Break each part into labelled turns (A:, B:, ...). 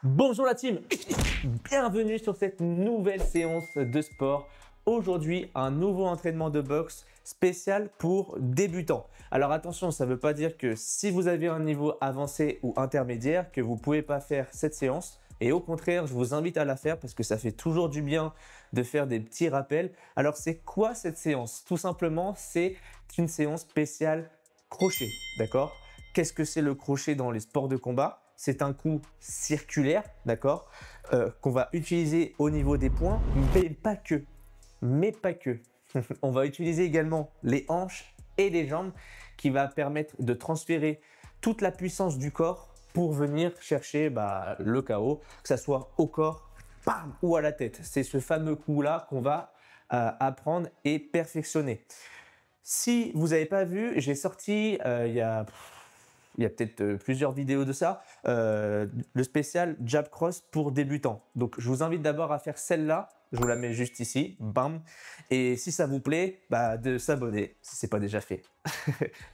A: Bonjour la team, bienvenue sur cette nouvelle séance de sport. Aujourd'hui, un nouveau entraînement de boxe spécial pour débutants. Alors attention, ça ne veut pas dire que si vous avez un niveau avancé ou intermédiaire, que vous ne pouvez pas faire cette séance. Et au contraire, je vous invite à la faire parce que ça fait toujours du bien de faire des petits rappels. Alors c'est quoi cette séance? Tout simplement, c'est une séance spéciale crochet, d'accord? Qu'est-ce que c'est le crochet dans les sports de combat? C'est un coup circulaire, d'accord, qu'on va utiliser au niveau des poings, mais pas que. Mais pas que. On va utiliser également les hanches et les jambes qui va permettre de transférer toute la puissance du corps pour venir chercher le KO, que ce soit au corps, bam, ou à la tête. C'est ce fameux coup-là qu'on va apprendre et perfectionner. Si vous n'avez pas vu, j'ai sorti il y a peut-être plusieurs vidéos de ça, le spécial Jab Cross pour débutants. Donc, je vous invite d'abord à faire celle-là. Je vous la mets juste ici, bam. Et si ça vous plaît, de s'abonner si ce n'est pas déjà fait.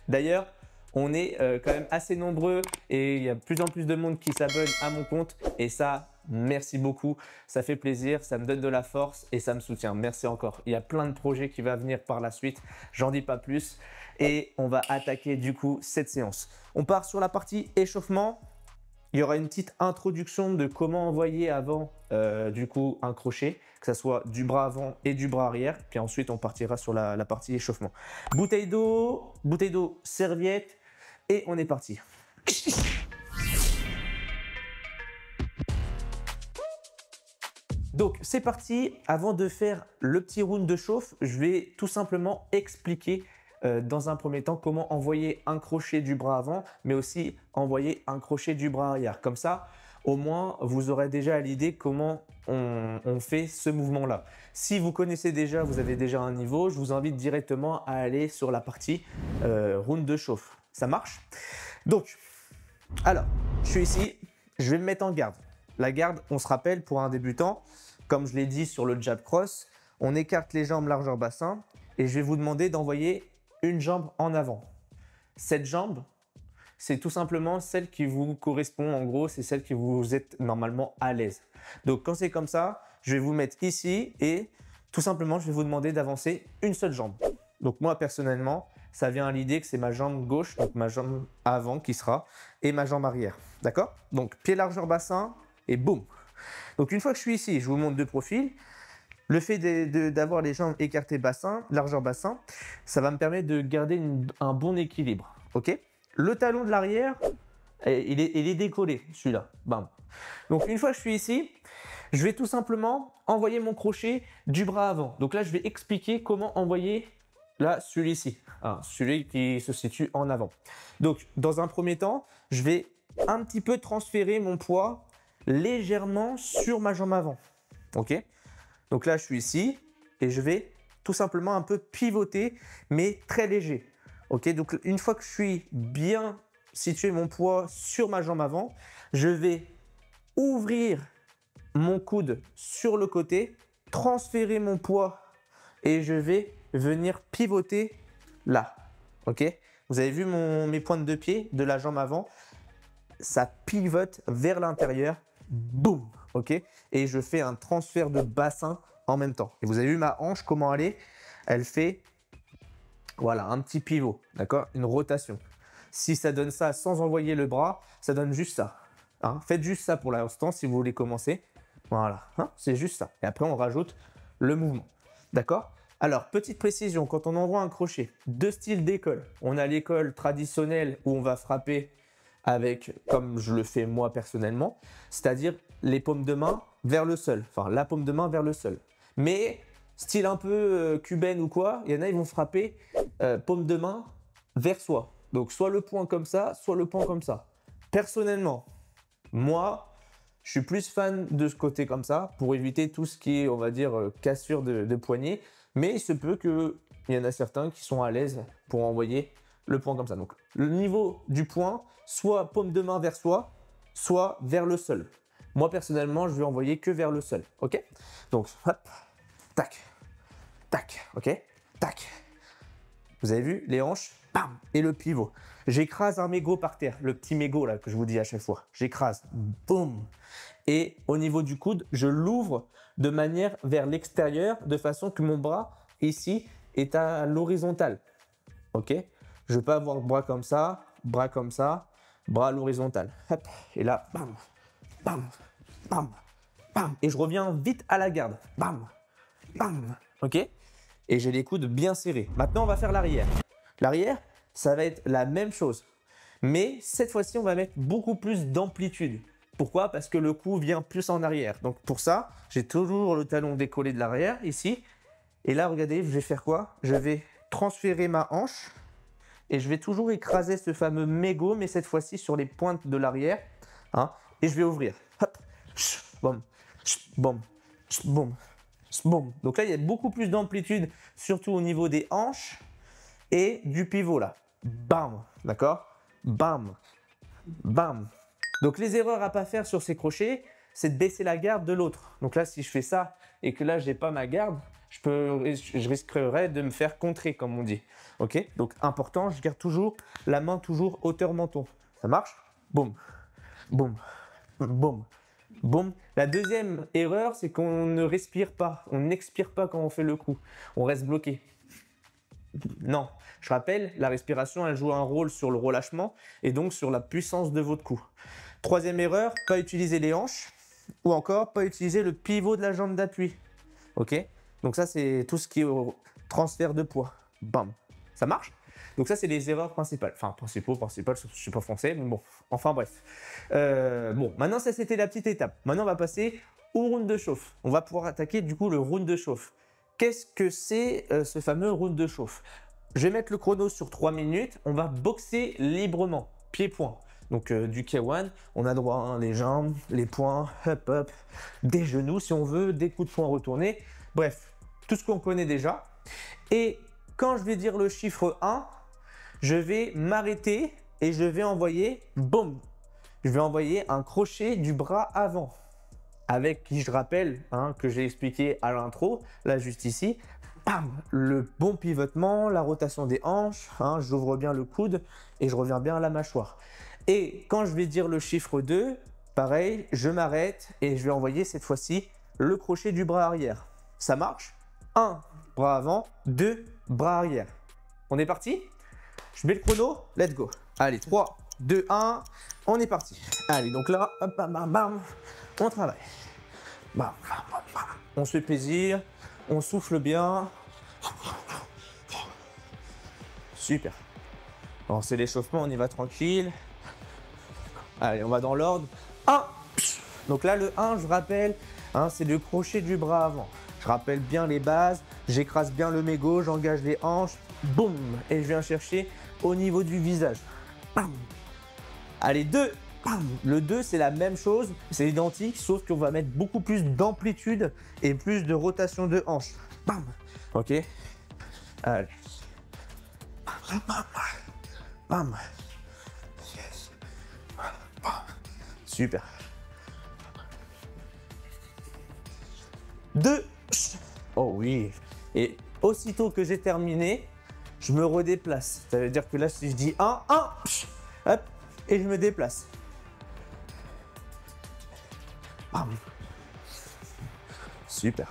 A: D'ailleurs, on est quand même assez nombreux et il y a de plus en plus de monde qui s'abonne à mon compte. Et ça, merci beaucoup. Ça fait plaisir, ça me donne de la force et ça me soutient. Merci encore. Il y a plein de projets qui vont venir par la suite. J'en dis pas plus. Et on va attaquer du coup cette séance. On part sur la partie échauffement. Il y aura une petite introduction de comment envoyer avant du coup un crochet, que ce soit du bras avant et du bras arrière. Puis ensuite, on partira sur la partie échauffement. Bouteille d'eau, serviette et on est parti. Donc c'est parti. Avant de faire le petit round de chauffe, je vais tout simplement expliquer dans un premier temps comment envoyer un crochet du bras avant, mais aussi envoyer un crochet du bras arrière. Comme ça, au moins, vous aurez déjà l'idée comment on fait ce mouvement-là. Si vous connaissez déjà, vous avez déjà un niveau, je vous invite directement à aller sur la partie round de chauffe. Ça marche? Donc, alors, je suis ici, je vais me mettre en garde. La garde, on se rappelle, pour un débutant, comme je l'ai dit sur le jab cross, on écarte les jambes largeur bassin et je vais vous demander d'envoyer une jambe en avant. Cette jambe, c'est tout simplement celle qui vous correspond. En gros, c'est celle qui vous êtes normalement à l'aise. Donc, quand c'est comme ça, je vais vous mettre ici et tout simplement, je vais vous demander d'avancer une seule jambe. Donc, moi, personnellement, ça vient à l'idée que c'est ma jambe gauche, donc ma jambe avant qui sera, et ma jambe arrière. D'accord? Donc, pied largeur bassin et boum. Donc, une fois que je suis ici, je vous montre de profil. Le fait d'avoir les jambes écartées bassin, largeur bassin, ça va me permettre de garder un bon équilibre. Ok? Le talon de l'arrière, il est décollé, celui-là. Bam. Donc, une fois que je suis ici, je vais tout simplement envoyer mon crochet du bras avant. Donc là, je vais expliquer comment envoyer là, celui-ci, celui qui se situe en avant. Donc, dans un premier temps, je vais un petit peu transférer mon poids légèrement sur ma jambe avant. Ok? Donc là, je suis ici et je vais tout simplement un peu pivoter, mais très léger. Ok, donc une fois que je suis bien situé mon poids sur ma jambe avant, je vais ouvrir mon coude sur le côté, transférer mon poids et je vais venir pivoter là. Ok, vous avez vu mes pointes de pied de la jambe avant, ça pivote vers l'intérieur. Boum. Ok, et je fais un transfert de bassin en même temps. Et vous avez vu ma hanche, comment elle fait, voilà, un petit pivot, d'accord, une rotation. Si ça donne ça sans envoyer le bras, ça donne juste ça. Hein, faites juste ça pour l'instant si vous voulez commencer. Voilà, hein, c'est juste ça. Et après, on rajoute le mouvement, d'accord? Alors, petite précision, quand on envoie un crochet, deux styles d'école. On a l'école traditionnelle où on va frapper avec, comme je le fais moi personnellement, c'est-à-dire les paumes de main vers le sol, enfin la paume de main vers le sol. Mais style un peu cubaine ou quoi, il y en a, ils vont frapper paume de main vers soi. Donc soit le poing comme ça, soit le poing comme ça. Personnellement, moi, je suis plus fan de ce côté comme ça pour éviter tout ce qui est, on va dire, cassure de poignet. Mais il se peut qu'il y en a certains qui sont à l'aise pour envoyer le poing comme ça. Donc, le niveau du poing, soit paume de main vers soi, soit vers le sol. Moi, personnellement, je vais envoyer que vers le sol. Ok? Donc, hop, tac, tac, ok? Tac. Vous avez vu les hanches, bam, et le pivot. J'écrase un mégot par terre, le petit mégot là que je vous dis à chaque fois. J'écrase, boum. Et au niveau du coude, je l'ouvre de manière vers l'extérieur, de façon que mon bras ici est à l'horizontale. Ok? Je ne veux pas avoir le bras comme ça, bras à l'horizontale. Hop. Et là, bam, bam, bam, bam. Et je reviens vite à la garde. Bam, bam. Ok? Et j'ai les coudes bien serrés. Maintenant, on va faire l'arrière. L'arrière, ça va être la même chose. Mais cette fois-ci, on va mettre beaucoup plus d'amplitude. Pourquoi? Parce que le cou vient plus en arrière. Donc pour ça, j'ai toujours le talon décollé de l'arrière, ici. Et là, regardez, je vais faire quoi? Je vais transférer ma hanche. Et je vais toujours écraser ce fameux mégot, mais cette fois-ci sur les pointes de l'arrière. Hein, et je vais ouvrir. Hop, boum, boum, boum, boum. Donc là, il y a beaucoup plus d'amplitude, surtout au niveau des hanches et du pivot là. Bam, d'accord? Bam, bam. Donc les erreurs à pas faire sur ces crochets, c'est de baisser la garde de l'autre. Donc là, si je fais ça et que là, j'ai pas ma garde, je risquerais de me faire contrer, comme on dit. Ok? Donc important, je garde toujours la main toujours hauteur menton. Ça marche? Boum, boum, boum, boum. La deuxième erreur, c'est qu'on ne respire pas. On n'expire pas quand on fait le coup. On reste bloqué. Non, je rappelle, la respiration, elle joue un rôle sur le relâchement et donc sur la puissance de votre cou. Troisième erreur, pas utiliser les hanches ou encore pas utiliser le pivot de la jambe d'appui. Ok? Donc ça, c'est tout ce qui est au transfert de poids. Bam. Ça marche? Donc ça, c'est les erreurs principales. Enfin, principales, je ne suis pas français, mais bon. Enfin bref. Bon, maintenant, ça, c'était la petite étape. Maintenant, on va passer au round de chauffe. On va pouvoir attaquer du coup le round de chauffe. Qu'est-ce que c'est ce fameux round de chauffe? Je vais mettre le chrono sur 3 minutes. On va boxer librement, pied-point. Donc du K1, on a droit, hein, les jambes, les poings, hop, hop, des genoux si on veut, des coups de poing retournés. Bref, tout ce qu'on connaît déjà. Et quand je vais dire le chiffre 1, je vais m'arrêter et je vais envoyer, boum, je vais envoyer un crochet du bras avant. Avec qui je rappelle, hein, que j'ai expliqué à l'intro, là juste ici, bam, le bon pivotement, la rotation des hanches, hein, j'ouvre bien le coude et je reviens bien à la mâchoire. Et quand je vais dire le chiffre 2, pareil, je m'arrête et je vais envoyer cette fois-ci le crochet du bras arrière. Ça marche? 1, bras avant, 2, bras arrière. On est parti? Je mets le chrono, let's go. Allez, 3, 2, 1, on est parti. Allez, donc là, hop, bam, bam, bam, on travaille. Bam, bam, bam, bam. On se fait plaisir, on souffle bien. Super. Bon, c'est l'échauffement, on y va tranquille. Allez, on va dans l'ordre. 1. Donc là, le 1, je rappelle, hein, c'est le crochet du bras avant. Je rappelle bien les bases, j'écrase bien le mégot, j'engage les hanches, boum, et je viens chercher au niveau du visage. Bam. Allez, 2. Bam. Le 2, c'est la même chose, c'est identique, sauf qu'on va mettre beaucoup plus d'amplitude et plus de rotation de hanche. Bam. Ok. Allez. Bam, bam, bam. Yes. Bam. Super. 2. Oh oui. Et aussitôt que j'ai terminé, je me redéplace. Ça veut dire que là, si je dis 1, hop, et je me déplace. Bam. Super.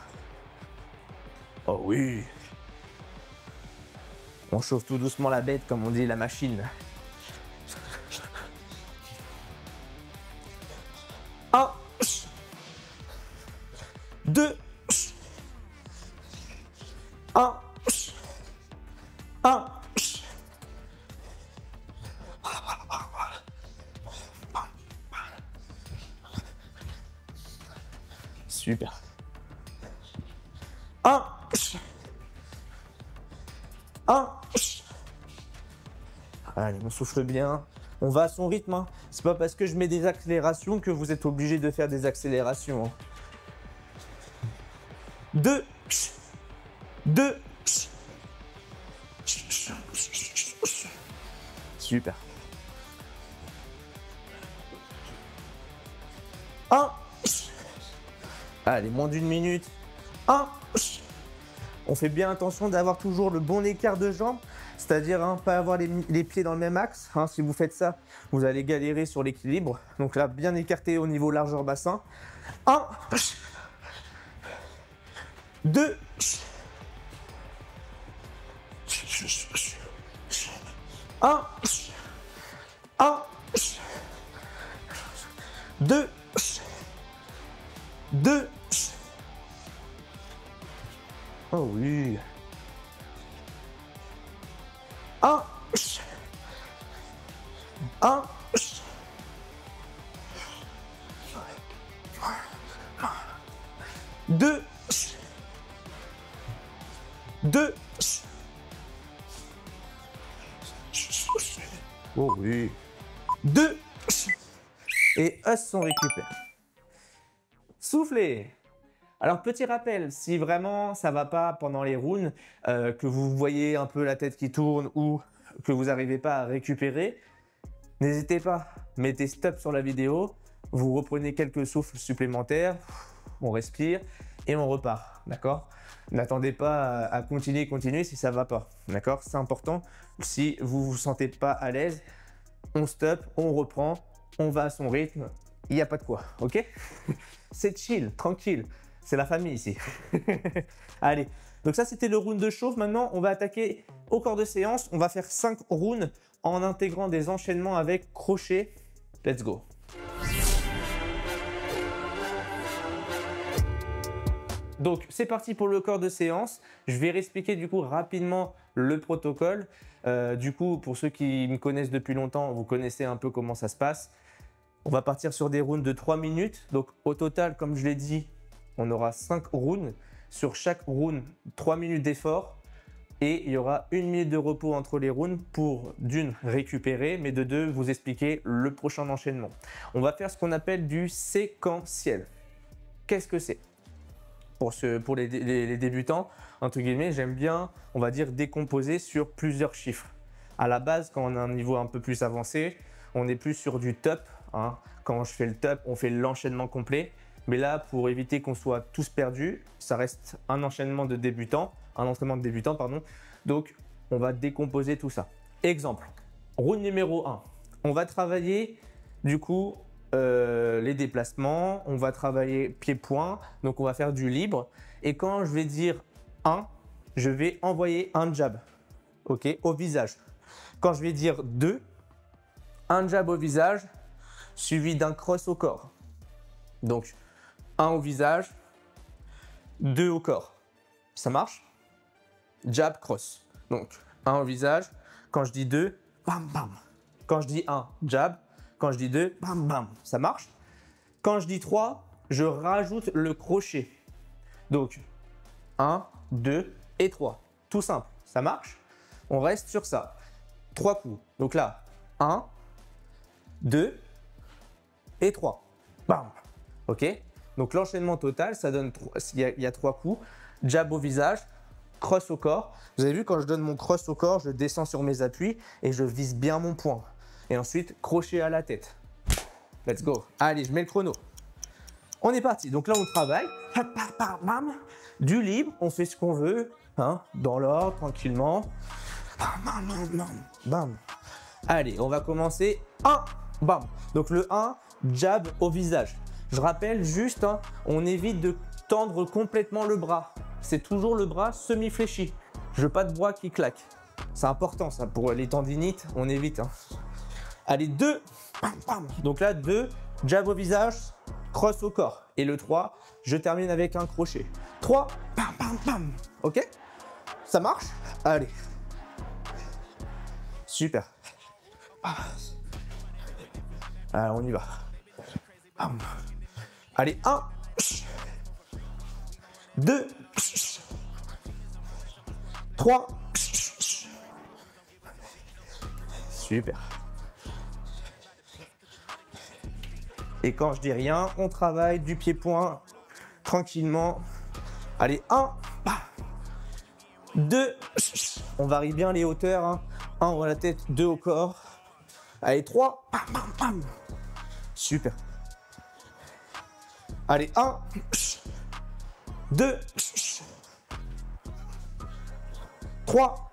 A: Oh oui. On chauffe tout doucement la bête, comme on dit, la machine. 1, 2, 1, 1. Super. 1, 1. Allez, on souffle bien. On va à son rythme. Hein. C'est pas parce que je mets des accélérations que vous êtes obligé de faire des accélérations. Hein. 2, 2. Super. 1. Allez, moins d'1 minute. 1. On fait bien attention d'avoir toujours le bon écart de jambes. c'est-à-dire pas avoir les pieds dans le même axe. Si vous faites ça, vous allez galérer sur l'équilibre. Donc là, bien écarté au niveau largeur bassin. 1, 2, 1, 2, 2. Oh oui. 1, 1, 2, 2. Oh oui. 2. Et os, on récupère. Soufflez. Alors, petit rappel, si vraiment ça va pas pendant les rounds, que vous voyez un peu la tête qui tourne ou que vous n'arrivez pas à récupérer, n'hésitez pas, mettez stop sur la vidéo, vous reprenez quelques souffles supplémentaires, on respire et on repart, d'accord? N'attendez pas à continuer si ça va pas, d'accord? C'est important, si vous vous sentez pas à l'aise, on stop, on reprend, on va à son rythme, il n'y a pas de quoi, ok? C'est chill, tranquille. C'est la famille ici. Allez, donc ça c'était le round de chauffe. Maintenant, on va attaquer au corps de séance. On va faire 5 rounds en intégrant des enchaînements avec crochet. Let's go. Donc c'est parti pour le corps de séance. Je vais réexpliquer du coup rapidement le protocole. Du coup, pour ceux qui me connaissent depuis longtemps, vous connaissez un peu comment ça se passe. On va partir sur des rounds de 3 minutes. Donc au total, comme je l'ai dit, on aura 5 rounds. Sur chaque round, 3 minutes d'effort. Et il y aura 1 minute de repos entre les rounds pour d'une, récupérer, mais de deux, vous expliquer le prochain enchaînement. On va faire ce qu'on appelle du séquentiel. Qu'est-ce que c'est? Pour les débutants, entre guillemets, j'aime bien, on va dire, décomposer sur plusieurs chiffres. À la base, quand on a un niveau un peu plus avancé, on est plus sur du top. Quand je fais le top, on fait l'enchaînement complet. Mais là, pour éviter qu'on soit tous perdus, ça reste un enchaînement de débutant, un entraînement de débutant, pardon. Donc, on va décomposer tout ça. Exemple, round numéro 1. On va travailler, du coup, les déplacements. On va travailler pied-point. Donc, on va faire du libre. Et quand je vais dire 1, je vais envoyer un jab, ok, au visage. Quand je vais dire 2, un jab au visage, suivi d'un cross au corps. Donc, 1 au visage, 2 au corps. Ça marche? Jab, cross. Donc, 1 au visage. Quand je dis 2, bam, bam. Quand je dis 1, jab. Quand je dis 2, bam, bam. Ça marche? Quand je dis 3, je rajoute le crochet. Donc, 1, 2 et 3. Tout simple. Ça marche? On reste sur ça. 3 coups. Donc là, 1, 2 et 3. Bam. Ok? Donc l'enchaînement total, ça donne, il y a 3 coups. Jab au visage, cross au corps. Vous avez vu, quand je donne mon cross au corps, je descends sur mes appuis et je vise bien mon point. Et ensuite, crochet à la tête. Let's go. Allez, je mets le chrono. On est parti. Donc là, on travaille. Du libre, on fait ce qu'on veut. Dans l'ordre, tranquillement. Bam. Allez, on va commencer. 1, bam. Donc le 1, jab au visage. Je rappelle juste, on évite de tendre complètement le bras. C'est toujours le bras semi-fléchi. Je veux pas de bras qui claquent. C'est important ça, pour les tendinites, on évite. Allez, 2, bam, bam. Donc là, 2, jab au visage, cross au corps. Et le 3, je termine avec un crochet. 3, bam, bam, bam. Ok? Ça marche? Allez. Super. Alors, on y va. Bam. Allez, 1, 2, 3. Super. Et quand je dis rien, on travaille du pied-point tranquillement. Allez, 1, 2, on varie bien les hauteurs. 1 over la tête, 2 au corps. Allez, 3, bam, bam, bam. Super. Allez, 1, 2, 3,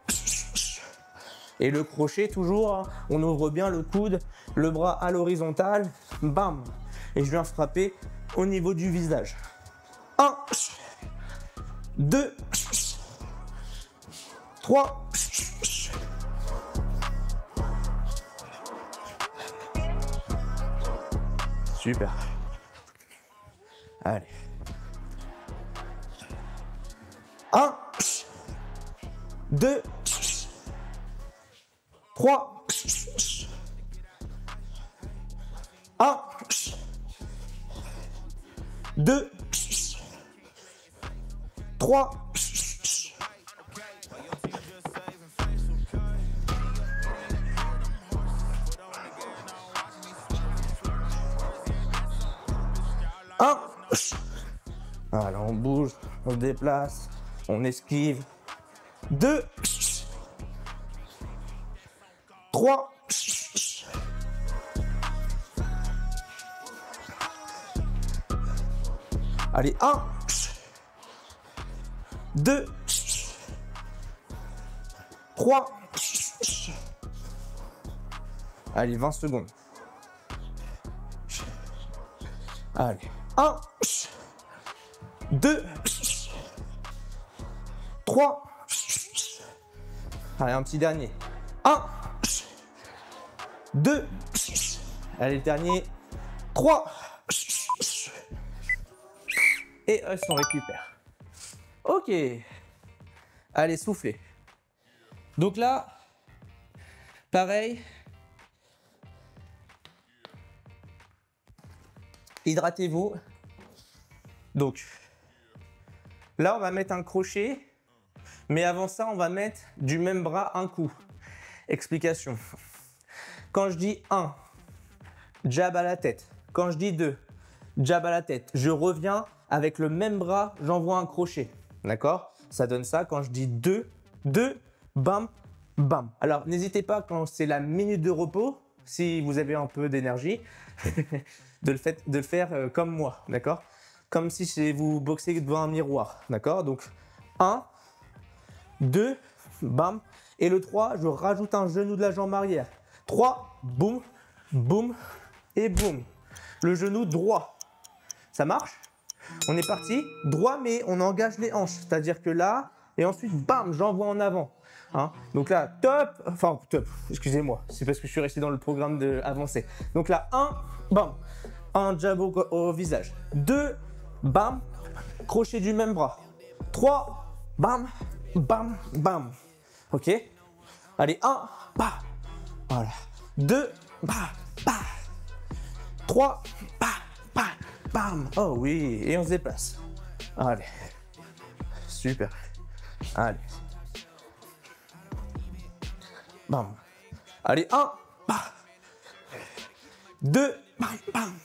A: Et le crochet, toujours, hein, on ouvre bien le coude, le bras à l'horizontale, bam. Et je viens frapper au niveau du visage. 1, 2, 3, super. Allez. 1, 2, 3, 1, 2, 3, 1. Voilà, on bouge, on se déplace, on esquive. 2, 3, allez, 1, 2, 3, allez, 20 secondes. Allez, 1, 2, 3, allez, un petit dernier. 1, 2, allez, le dernier. 3, et on récupère. Ok. Allez, soufflez. Donc là, pareil. Hydratez-vous. Donc, là, on va mettre un crochet. Mais avant ça, on va mettre du même bras un coup. Explication. Quand je dis 1, jab à la tête. Quand je dis 2, jab à la tête. Je reviens avec le même bras, j'envoie un crochet. D'accord? Ça donne ça. Quand je dis 2, 2, bam, bam. Alors, n'hésitez pas quand c'est la minute de repos, si vous avez un peu d'énergie, de le faire comme moi. D'accord? Comme si vous boxez devant un miroir. D'accord? Donc, 1, 2, bam. Et le 3, je rajoute un genou de la jambe arrière. 3, boum, boum et boum. Le genou droit. Ça marche? On est parti. Droit, mais on engage les hanches. C'est-à-dire que là, et ensuite, bam, j'envoie en avant. Hein? Donc là, top. Enfin, top. Excusez-moi. C'est parce que je suis resté dans le programme avancé. Donc là, 1, bam. Un jab au visage. 2, bam. Crochet du même bras. 3, bam, bam, bam. Ok? Allez, 1, bam. Voilà. 2, bam, bam. 3, bam, bam, bam. Oh oui, et on se déplace. Allez. Super. Allez. Bam. Allez, 1, bam. 2, bam, bam.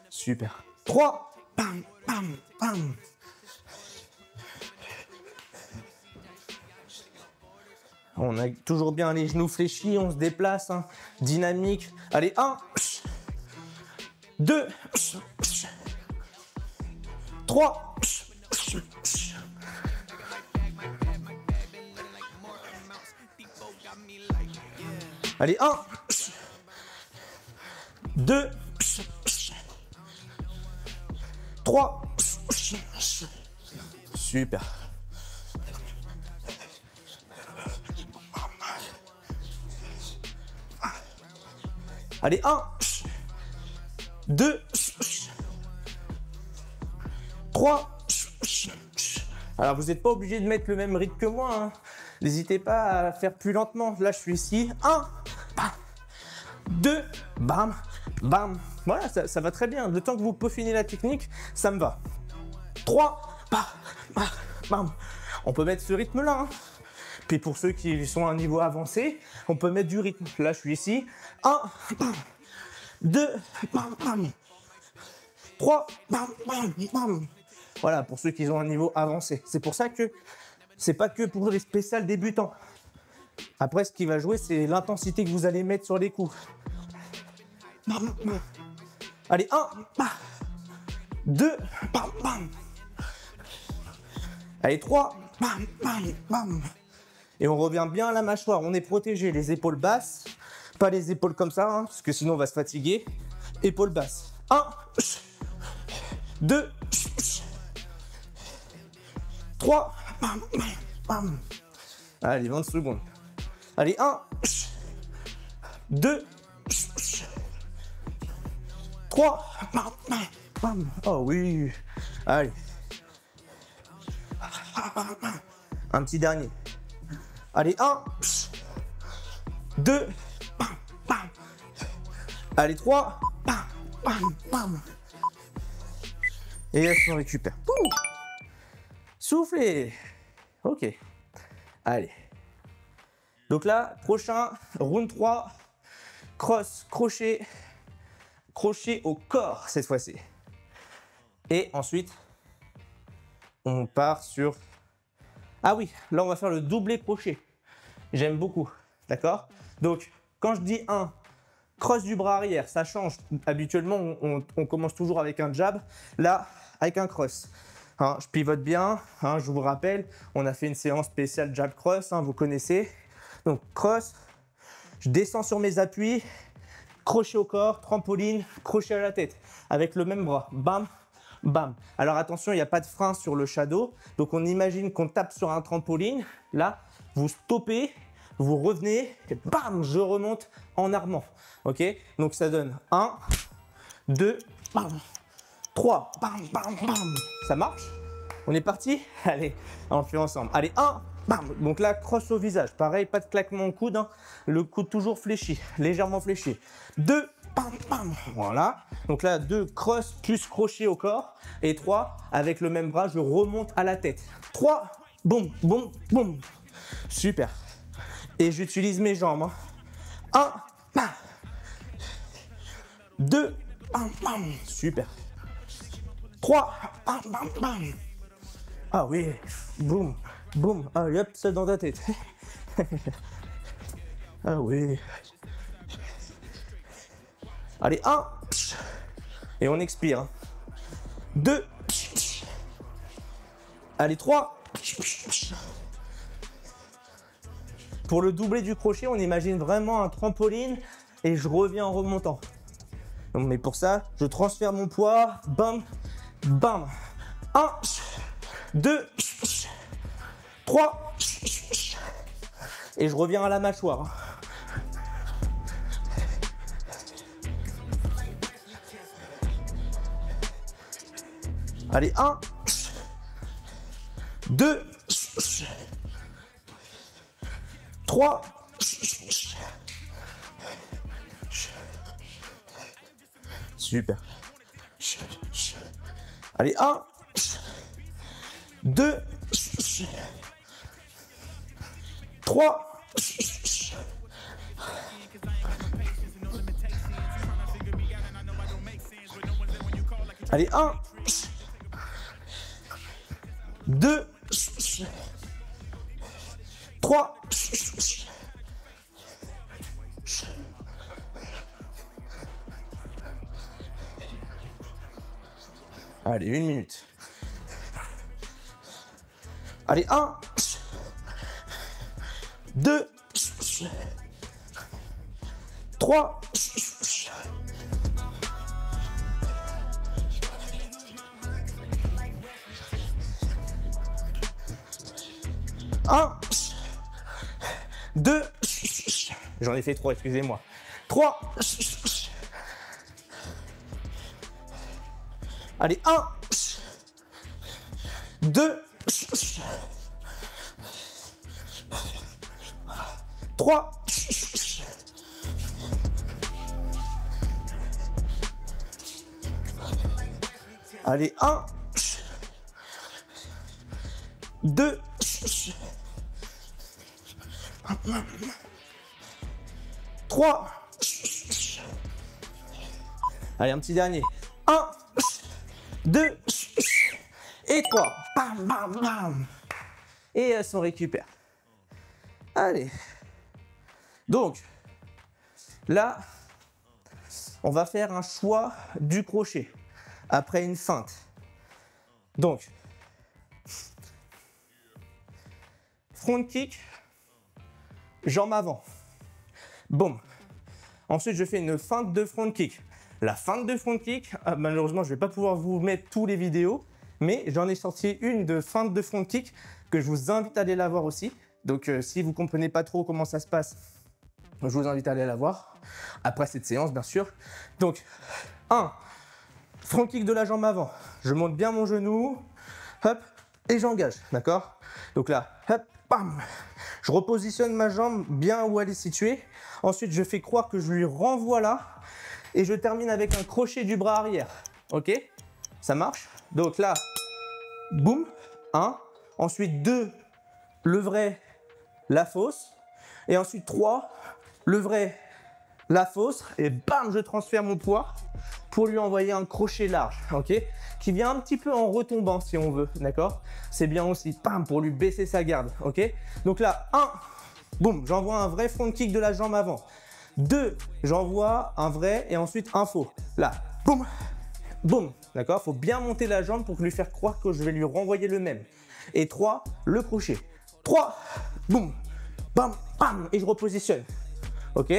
A: Super. 3, bam, bam, bam. On a toujours bien les genoux fléchis, on se déplace, hein. Dynamique. Allez, 1, 2, 3, allez, 1, 2, 3, super. Allez, 1, 2, 3. Alors, vous n'êtes pas obligé de mettre le même rythme que moi. Hein. N'hésitez pas à faire plus lentement. Là, je suis ici. 1, 2, bam, bam. Voilà, ça va très bien. Le temps que vous peaufinez la technique, ça me va. 3, bam, bam, bam. On peut mettre ce rythme-là. Hein. Puis pour ceux qui sont à un niveau avancé, on peut mettre du rythme. Là, je suis ici. 1, 2, bam, bam. 3, bam, bam, bam. Voilà, pour ceux qui ont un niveau avancé. C'est pour ça que c'est pas que pour les spéciales débutants. Après, ce qui va jouer, c'est l'intensité que vous allez mettre sur les coups. Bam, bam. Allez, 1, 2, bam, bam. Allez, 3, bam, bam, bam.
B: Et on revient bien à la mâchoire. On est protégé, les épaules basses. Pas les épaules comme ça, hein, parce que sinon on va se fatiguer. Épaules basses. 1, 2, 3. Allez, 20 secondes. Allez, 1, 2, 3. Oh oui. Allez. Un petit dernier. Allez, 1, 2. Allez, 3. Et là, on récupère. Soufflez. Ok. Allez. Donc là, prochain, round 3. Cross, crochet. Crochet au corps cette fois-ci. Et ensuite, on part sur... Ah oui, là on va faire le doublé crochet. J'aime beaucoup, d'accord? Donc, quand je dis 1, cross du bras arrière, ça change. Habituellement, on commence toujours avec un jab. Là, avec un cross. Hein, je pivote bien, hein, je vous rappelle, on a fait une séance spéciale jab cross, hein, vous connaissez. Donc, cross, je descends sur mes appuis, crochet au corps, trampoline, crochet à la tête, avec le même bras. Bam, bam. Alors attention, il n'y a pas de frein sur le shadow. Donc on imagine qu'on tape sur un trampoline. Là, vous stoppez, vous revenez, et bam, je remonte en armant. Ok? Donc ça donne 1, 2, bam, 3, bam, bam, bam. Ça marche? On est parti? Allez, on le fait ensemble. Allez, 1, bam. Donc là, crosse au visage. Pareil, pas de claquement au coude. Hein. Le coude toujours fléchi, légèrement fléchi. 2, bam, bam. Voilà. Donc là, 2, cross plus crochet au corps. Et 3, avec le même bras, je remonte à la tête. 3, boum, boum, boum. Super. Et j'utilise mes jambes. 1, bam. 2, bam, bam. Super. 3, bam, bam, bam. Ah oui, boum, boum. Allez hop, ça dans ta tête. Ah oui. Allez, 1. Et on expire. 2. Allez, 3. Pour le doublé du crochet, on imagine vraiment un trampoline et je reviens en remontant. Donc, mais pour ça, je transfère mon poids. Bam, bam. 1, 2, 3. Et je reviens à la mâchoire. Allez, 1, 2, 3. Super. Allez, 1, 2, 3. Allez, 1, 2, 3. Allez, 1 minute. Allez, 1, 2, 3. Un, 2, j'en ai fait 3, excusez-moi. 3. Allez, 1, 2, 3. Allez, 1, 2, 3. Allez, un petit dernier. 1, 2 et 3. Bam, bam, bam. Et on récupère. Allez. Donc, là, on va faire un choix du crochet après une feinte. Donc, front kick jambe avant. Boum. Ensuite, je fais une feinte de front kick. La feinte de front kick, malheureusement, je ne vais pas pouvoir vous mettre tous les vidéos, mais j'en ai sorti une de feinte de front kick que je vous invite à aller la voir aussi. Donc, si vous ne comprenez pas trop comment ça se passe, je vous invite à aller la voir après cette séance, bien sûr. Donc, 1, front kick de la jambe avant. Je monte bien mon genou, hop, et j'engage, d'accord? Donc là, hop, bam. Je repositionne ma jambe bien où elle est située. Ensuite, je fais croire que je lui renvoie là. Et je termine avec un crochet du bras arrière. Ok? Ça marche? Donc là, boum, 1. Ensuite, 2, le vrai, la fausse. Et ensuite, 3, le vrai, la fausse. Et bam, je transfère mon poids pour lui envoyer un crochet large. Ok? Qui vient un petit peu en retombant si on veut. D'accord? C'est bien aussi, bam, pour lui baisser sa garde. Ok? Donc là, 1, boum, j'envoie un vrai front kick de la jambe avant. 2, j'envoie un vrai et ensuite un faux. Là, boum, boum, d'accord? Il faut bien monter la jambe pour lui faire croire que je vais lui renvoyer le même. Et 3, le crochet. 3, boum, bam, bam, et je repositionne. Ok?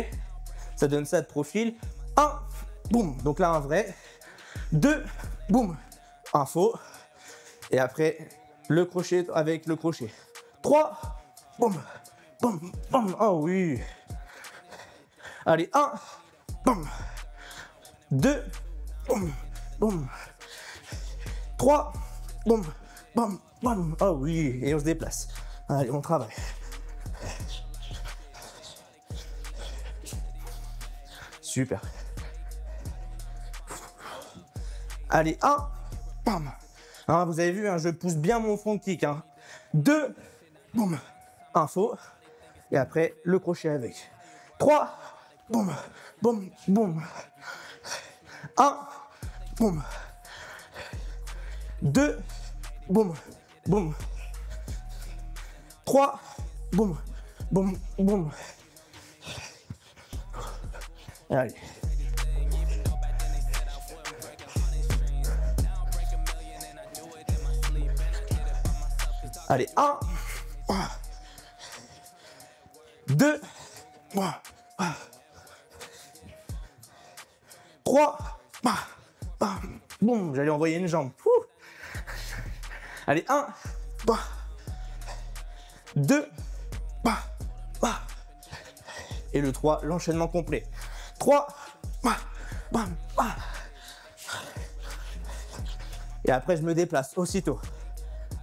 B: Ça donne ça de profil. 1, boum, donc là un vrai. 2, boum, un faux. Et après, le crochet avec le crochet. 3, boum, boum, boum, oh oui. Allez, 1, boum, 2, boum, boum, 3, boum, boum, boum, oh oui, et on se déplace. Allez, on travaille. Super. Allez, 1, bam. Hein, vous avez vu, hein, je pousse bien mon front kick. 2, boum, un faux. Et après, le crochet avec. 3, boum, boum, boum. 1, boum. 2, boum, boum. 3, boum, boum, boum. Allez. Allez, 1, 2, 3, boum, j'allais envoyer une jambe. Allez, 1, 2, et le 3, l'enchaînement complet. 3, et après je me déplace aussitôt.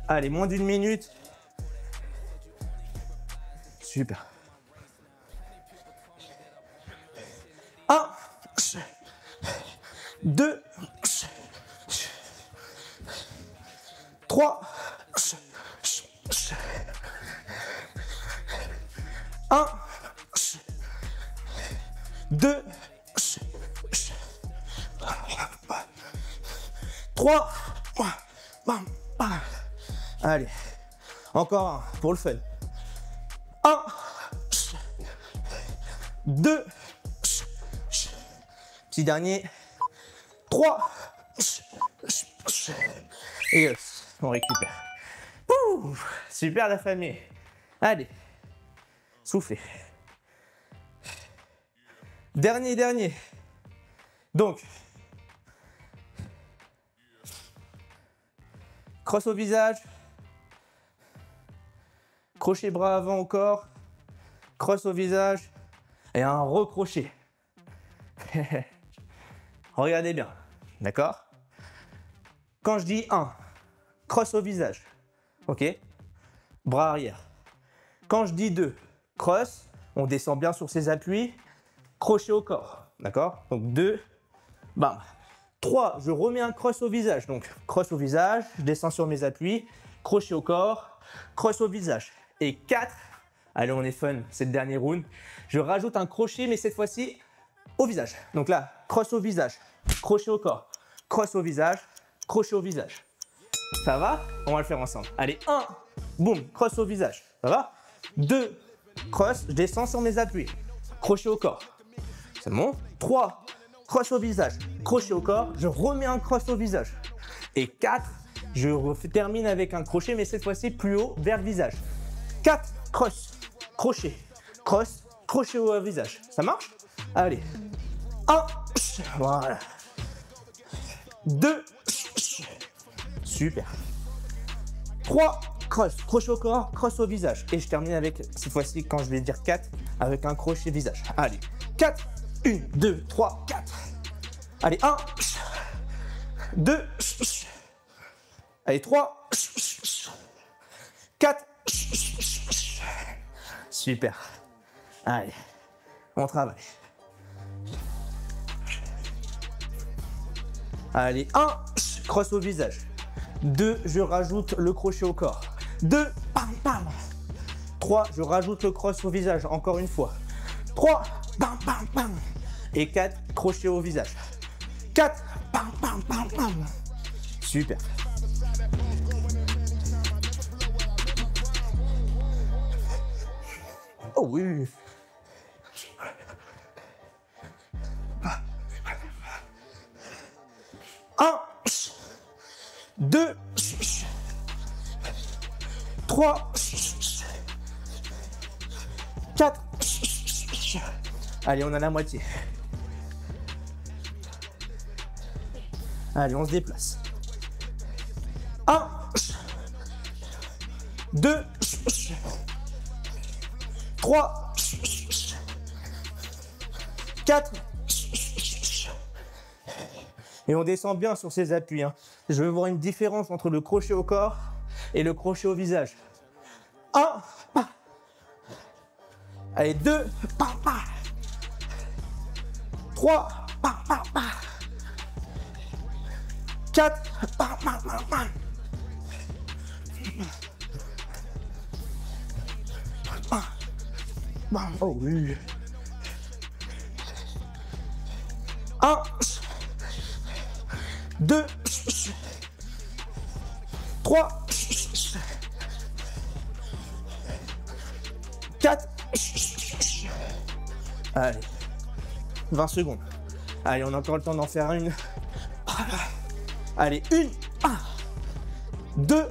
B: Allez, moins d'une minute. Super. 1, 2, 3, 1, 2, 3, allez, encore un pour le fun. 1, 2, petit dernier, 3, et on récupère. Ouh, super la famille. Allez, soufflez. Dernier. Donc, crosse au visage, crochet bras avant au corps, crosse au visage et un recrochet. Regardez bien, d'accord? Quand je dis 1, crosse au visage, ok? Bras arrière. Quand je dis 2, crosse, on descend bien sur ses appuis, crochet au corps, d'accord? Donc 2, bam. 3, je remets un cross au visage, donc cross au visage, je descends sur mes appuis, crochet au corps, cross au visage. Et 4, allez on est fun, c'est le dernier round, je rajoute un crochet mais cette fois-ci au visage. Donc là, cross au visage, crochet au corps, cross au visage, crochet au visage. Ça va? On va le faire ensemble. Allez, 1, boum, cross au visage, ça va? 2, cross, je descends sur mes appuis, crochet au corps. C'est bon? 3, cross au visage, crochet au corps, je remets un cross au visage. Et 4, je termine avec un crochet, mais cette fois-ci plus haut vers le visage. 4, cross, crochet cross, crochet au visage. Ça marche? Allez. 1, voilà. 2, super. 3, cross, crochet au corps, cross au visage. Et je termine avec, cette fois-ci, quand je vais dire 4, avec un crochet visage. Allez, 4, 1, 2, 3, 4. Allez, 1, 2, allez, 3, 4. Super. Allez, on travaille. Allez, 1, cross au visage. 2, je rajoute le crochet au corps. 2, pam, pam. 3, je rajoute le cross au visage, encore une fois. 3, pam, pam, pam. Et 4, crochet au visage. 4, pam, pam, pam, pam. Super. Oh oui. 1, 2, 3, 4. Allez, on a la moitié. Allez, on se déplace. 1, 2, 3, 4. Et on descend bien sur ces appuis. Hein. Je veux voir une différence entre le crochet au corps et le crochet au visage. 1, pas. Allez, 2, pas, pas. 3, pas, pas, pas. 4, pas, pas, pas, pas. 1, oh oui. 1, 2, 3, 4. Allez, 20 secondes. Allez, on a encore le temps d'en faire une. Allez, 1, 2,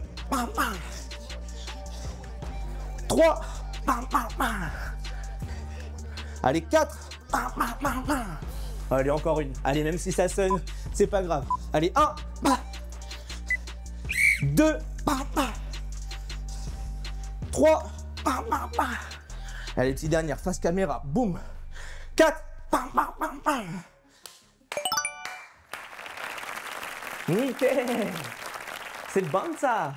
B: 3, allez, 4. Allez, encore une. Allez, même si ça sonne, c'est pas grave. Allez, 1, 2, 3, allez, petite dernière, face caméra, boum. 4, nickel. C'est bon ça.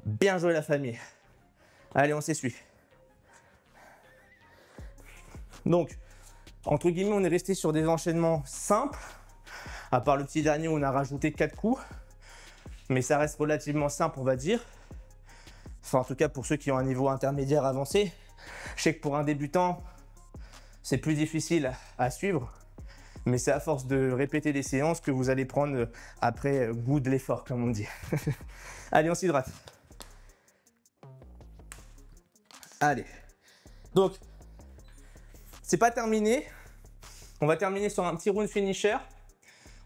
B: Bien joué la famille. Allez, on s'essuie. Donc, entre guillemets, on est resté sur des enchaînements simples, à part le petit dernier où on a rajouté 4 coups. Mais ça reste relativement simple, on va dire. Enfin, en tout cas, pour ceux qui ont un niveau intermédiaire avancé. Je sais que pour un débutant, c'est plus difficile à suivre. Mais c'est à force de répéter des séances que vous allez prendre après goût de l'effort, comme on dit. Allez, on s'hydrate. Allez. Donc, c'est pas terminé. On va terminer sur un petit round finisher.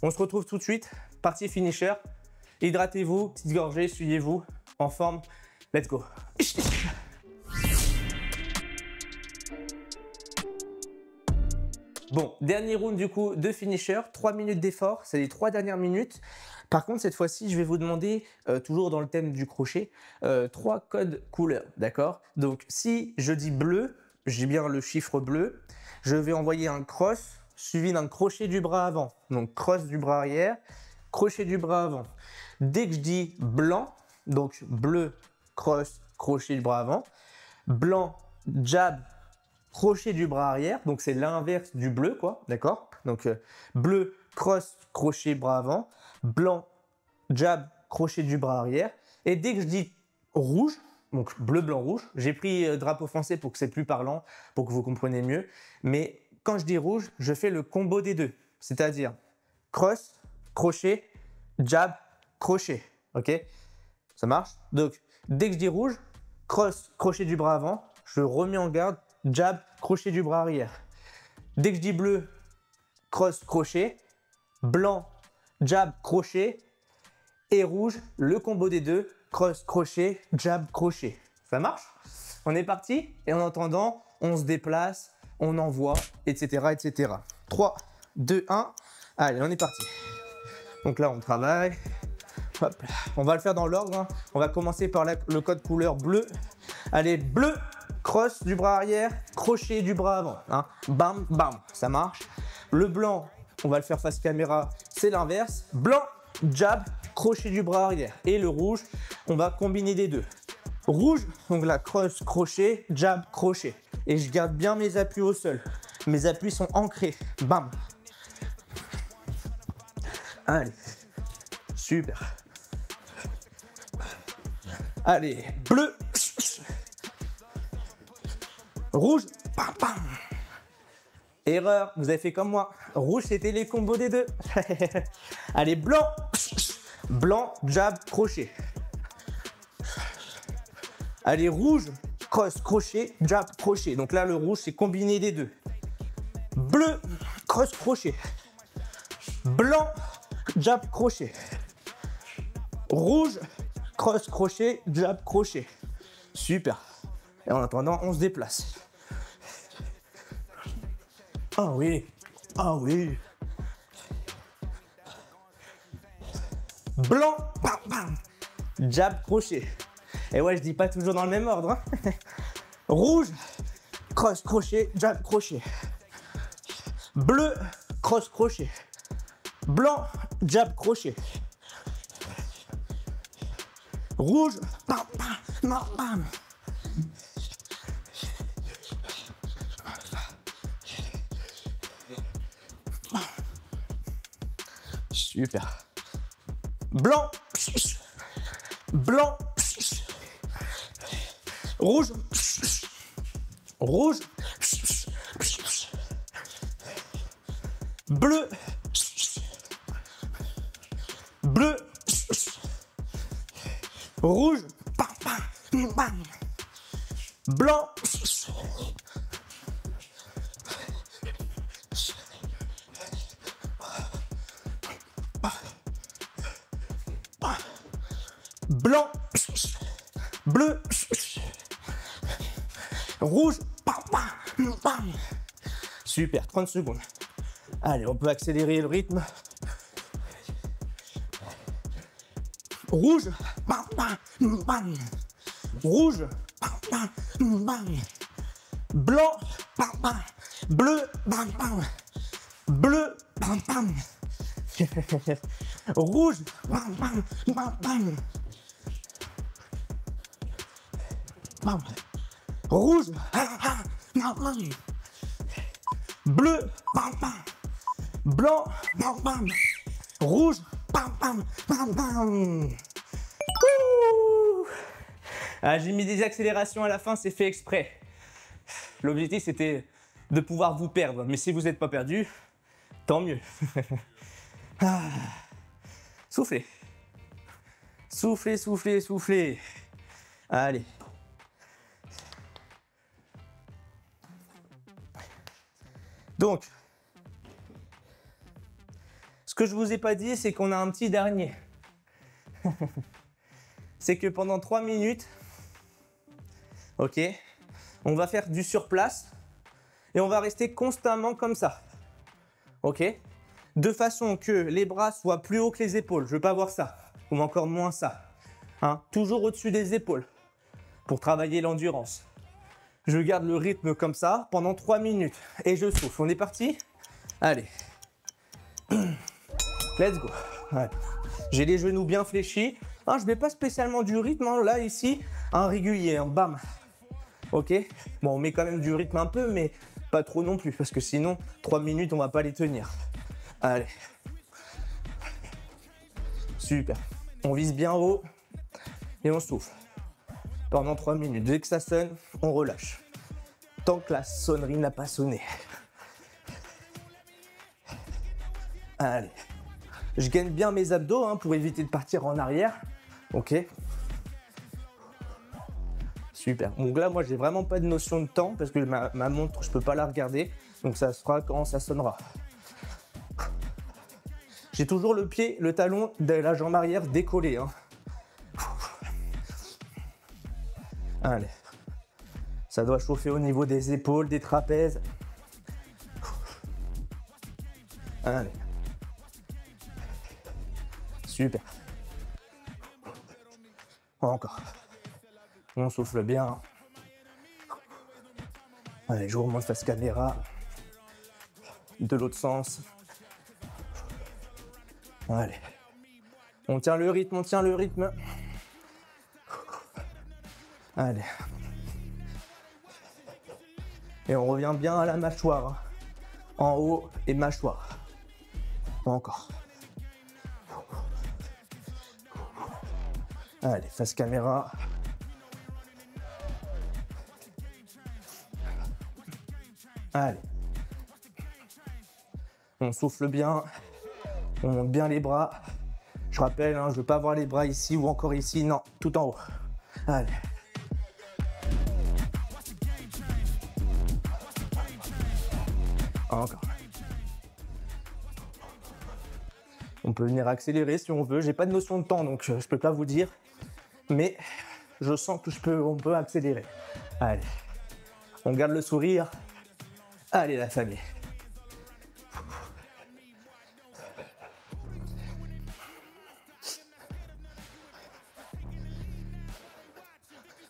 B: On se retrouve tout de suite. Partie finisher. Hydratez-vous, petite gorgée, essuyez-vous. En forme. Let's go. Bon, dernier round du coup de finisher. 3 minutes d'effort. C'est les 3 dernières minutes. Par contre, cette fois-ci, je vais vous demander, toujours dans le thème du crochet, 3 codes couleurs. D'accord? Donc, si je dis bleu, j'ai bien le chiffre bleu. Je vais envoyer un cross suivi d'un crochet du bras avant. Donc, cross du bras arrière, crochet du bras avant. Dès que je dis blanc, donc bleu, cross, crochet du bras avant. Blanc, jab, crochet du bras arrière. Donc, c'est l'inverse du bleu, quoi. D'accord? Donc, bleu, cross, crochet, bras avant. Blanc, jab, crochet du bras arrière. Et dès que je dis rouge, donc bleu, blanc, rouge, j'ai pris drapeau français pour que c'est plus parlant, pour que vous compreniez mieux. Mais quand je dis rouge, je fais le combo des deux. C'est-à-dire cross, crochet, jab, crochet. Ok? Ça marche? Donc, dès que je dis rouge, cross, crochet du bras avant, je remets en garde, jab, crochet du bras arrière. Dès que je dis bleu, cross, crochet, blanc, jab, crochet, et rouge, le combo des deux, cross, crochet, jab, crochet. Ça marche? On est parti? Et en attendant, on se déplace, on envoie, etc., etc. 3, 2, 1. Allez, on est parti. Donc là, on travaille. Hop. On va le faire dans l'ordre. Hein. On va commencer par le code couleur bleu. Allez, bleu, cross du bras arrière, crochet du bras avant. Hein. Bam, bam, ça marche. Le blanc, on va le faire face caméra, c'est l'inverse. Blanc, jab, crochet du bras arrière. Et le rouge, on va combiner les deux. Rouge, donc là, cross, crochet, jab, crochet. Et je garde bien mes appuis au sol. Mes appuis sont ancrés. Bam. Allez. Super. Allez, bleu. Rouge. Bam, bam. Erreur, vous avez fait comme moi. Rouge, c'était les combos des deux. Allez, blanc. Blanc, jab, crochet. Allez, rouge, cross, crochet, jab, crochet. Donc là, le rouge, c'est combiné des deux. Bleu, cross, crochet. Blanc, jab, crochet. Rouge, cross, crochet, jab, crochet. Super. Et en attendant, on se déplace. Ah oui, ah oui. Blanc, bam, bam. Jab, crochet. Et ouais, je dis pas toujours dans le même ordre. Hein. Rouge, cross, crochet, jab, crochet. Bleu, cross, crochet. Blanc, jab, crochet. Rouge, bam, bam, bam. Super. Blanc, blanc, rouge, rouge, bleu, bleu, rouge, bam, bam, bam. Blanc, blanc, bleu, rouge, bam, bam, bam. Super, 30 secondes. Allez, on peut accélérer le rythme. Rouge, bam, bam, bam. Rouge, bam, bam, bam. Blanc, bam, bam. Bleu, bam, bam. Bleu, bam, bam. Rouge, bam, bam, bam, bam. Bam. Rouge, bam, bam, bam. Bleu, bam, bam. Blanc, bam, bam. Rouge, bam, bam, bam, bam. Ah, j'ai mis des accélérations à la fin, c'est fait exprès. L'objectif, c'était de pouvoir vous perdre. Mais si vous n'êtes pas perdu, tant mieux. Ah. Soufflez. Soufflez, soufflez, soufflez. Allez. Donc, ce que je vous ai pas dit, c'est qu'on a un petit dernier. C'est que pendant 3 minutes, ok, on va faire du surplace et on va rester constamment comme ça. Ok, de façon que les bras soient plus hauts que les épaules. Je veux pas voir ça, ou encore moins ça. Hein, toujours au-dessus des épaules pour travailler l'endurance. Je garde le rythme comme ça pendant 3 minutes et je souffle. On est parti? Allez. Let's go. Ouais. J'ai les genoux bien fléchis. Ah, je ne mets pas spécialement du rythme. Hein. Là, ici, un régulier. Hein. Bam. Ok. Bon, on met quand même du rythme un peu, mais pas trop non plus. Parce que sinon, 3 minutes, on ne va pas les tenir. Allez. Super. On vise bien haut et on souffle. Pendant 3 minutes. Dès que ça sonne, on relâche. Tant que la sonnerie n'a pas sonné. Allez. Je gagne bien mes abdos hein, pour éviter de partir en arrière. Ok. Super. Donc là, moi, j'ai vraiment pas de notion de temps parce que ma montre, je peux pas la regarder. Donc ça se fera quand ça sonnera. J'ai toujours le pied, le talon de la jambe arrière décollé. Hein. Allez. Ça doit chauffer au niveau des épaules, des trapèzes. Allez. Super. Encore. On souffle bien. Allez, je remonte face caméra. De l'autre sens. Allez. On tient le rythme, on tient le rythme. Allez. Et on revient bien à la mâchoire. En haut et mâchoire. Encore. Allez, face caméra. Allez. On souffle bien. On monte bien les bras. Je rappelle, hein, je ne veux pas avoir les bras ici ou encore ici. Non, tout en haut. Allez. Encore. On peut venir accélérer si on veut. J'ai pas de notion de temps, donc je peux pas vous dire. Mais je sens que on peut accélérer. Allez. On garde le sourire. Allez, la famille.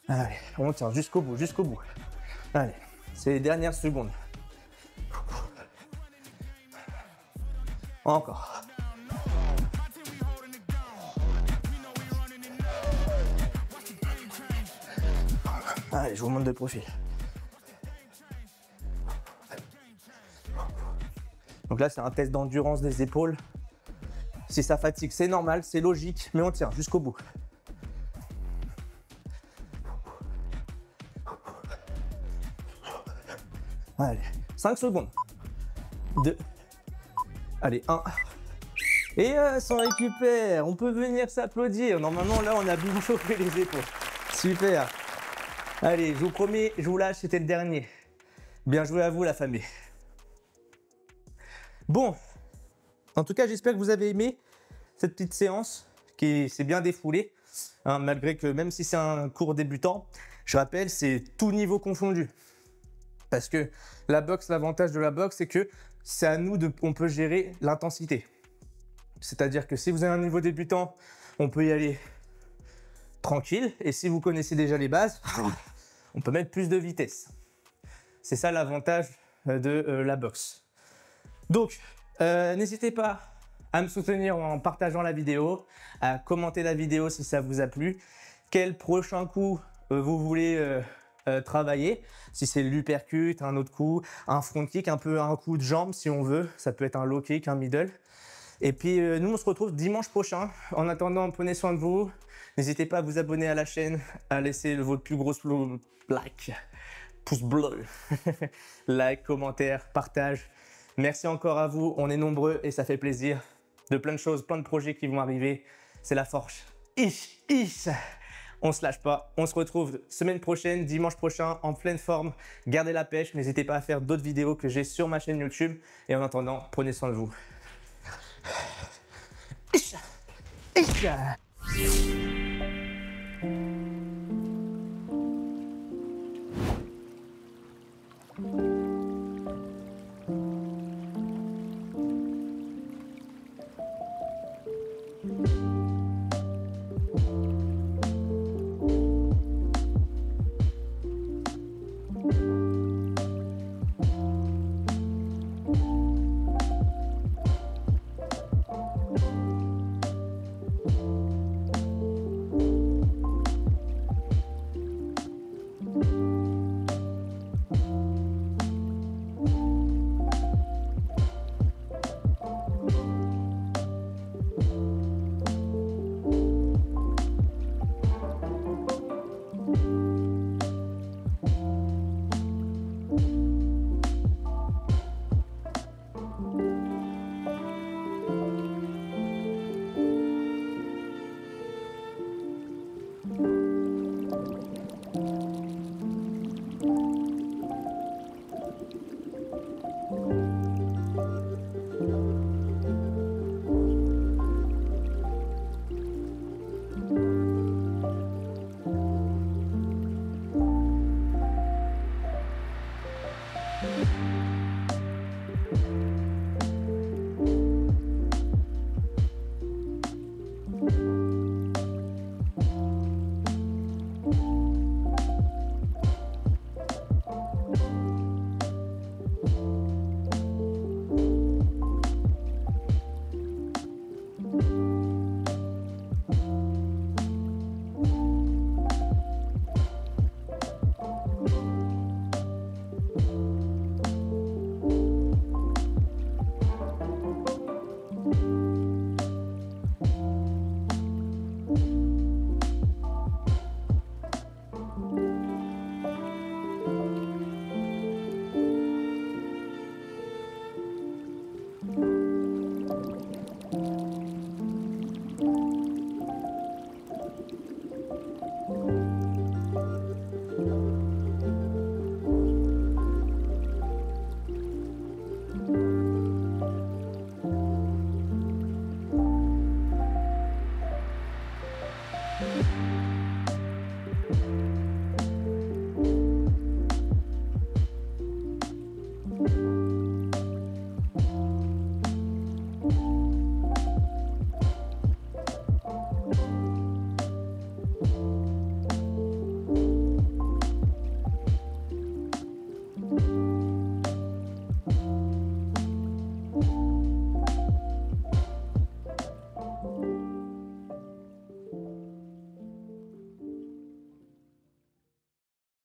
B: Allez, on tient jusqu'au bout, jusqu'au bout. Allez, c'est les dernières secondes. Encore. Allez, je vous montre de profil. Donc là, c'est un test d'endurance des épaules. Si ça fatigue, c'est normal, c'est logique, mais on tient jusqu'au bout. Allez, 5 secondes. 2. Allez, 1. Et s'en récupère. On peut venir s'applaudir. Normalement, là, on a bien chauffé les épaules. Super. Allez, je vous promets, je vous lâche, c'était le dernier. Bien joué à vous, la famille. Bon, en tout cas, j'espère que vous avez aimé cette petite séance qui s'est bien défoulée. Hein, malgré que même si c'est un cours débutant, je rappelle, c'est tout niveau confondu. Parce que la boxe, l'avantage de la boxe, c'est que c'est à nous on peut gérer l'intensité. C'est-à-dire que si vous avez un niveau débutant, on peut y aller tranquille. Et si vous connaissez déjà les bases, on peut mettre plus de vitesse. C'est ça l'avantage de la boxe. Donc, n'hésitez pas à me soutenir en partageant la vidéo, à commenter la vidéo si ça vous a plu. Quel prochain coup vous voulez travailler, si c'est l'uppercut, un autre coup, un front kick, un peu un coup de jambe si on veut, ça peut être un low kick, un middle. Et puis nous on se retrouve dimanche prochain. En attendant, prenez soin de vous, n'hésitez pas à vous abonner à la chaîne, à laisser votre plus gros like, pouce bleu, like, commentaire, partage. Merci encore à vous, on est nombreux et ça fait plaisir. De plein de choses, plein de projets qui vont arriver, c'est la force. On se lâche pas, on se retrouve semaine prochaine, dimanche prochain, en pleine forme. Gardez la pêche, n'hésitez pas à faire d'autres vidéos que j'ai sur ma chaîne YouTube. Et en attendant, prenez soin de vous. Voilà.